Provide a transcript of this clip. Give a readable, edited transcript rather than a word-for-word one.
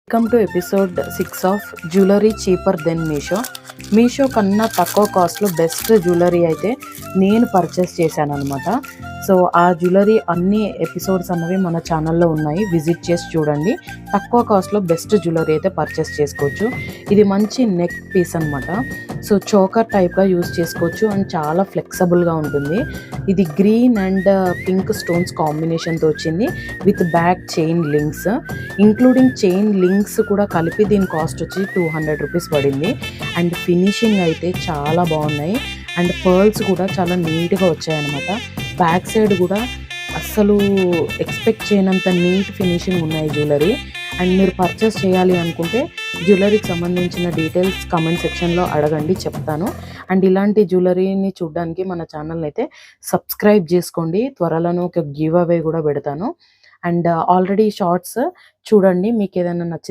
Welcome to episode 6 of jewellery cheaper than Meesho. Meesho కన్నా తక్కువ కాస్ట్లో బెస్ట్ జ్యువెలరీ అయితే నేను పర్చేస్ చేశాను అనమాట. సో ఆ జ్యువెలరీ అన్ని ఎపిసోడ్స్ అన్నవి మన ఛానల్లో ఉన్నాయి, విజిట్ చేసి చూడండి. తక్కువ కాస్ట్లో బెస్ట్ జ్యువెలరీ అయితే పర్చేస్ చేసుకోవచ్చు. ఇది మంచి నెక్ పీస్ అనమాట. సో చోకర్ టైప్గా యూజ్ చేసుకోవచ్చు అండ్ చాలా ఫ్లెక్సిబుల్గా ఉంటుంది. ఇది గ్రీన్ అండ్ పింక్ స్టోన్స్ కాంబినేషన్తో వచ్చింది with back chain links, including chain links కూడా కలిపి దీని కాస్ట్ వచ్చి 200 రూపీస్ పడింది. అండ్ ఫినిషింగ్ అయితే చాలా బాగున్నాయి అండ్ పర్ల్స్ కూడా చాలా నీట్గా వచ్చాయన్నమాట. బ్యాక్ సైడ్ కూడా అస్సలు ఎక్స్పెక్ట్ చేయనంత నీట్ ఫినిషింగ్ ఉన్నాయి జ్యువెలరీ. అండ్ మీరు పర్చేస్ చేయాలి అనుకుంటే జ్యువెలరీకి సంబంధించిన డీటెయిల్స్ కామెంట్ సెక్షన్లో అడగండి, చెప్తాను. అండ్ ఇలాంటి జ్యువెలరీని చూడడానికి మన ఛానల్ అయితే సబ్స్క్రైబ్ చేసుకోండి. త్వరలోనే ఒక గివ్ అవే కూడా పెడతాను. అండ్ ఆల్రెడీ షార్ట్స్ చూడండి, మీకు ఏదైనా నచ్చి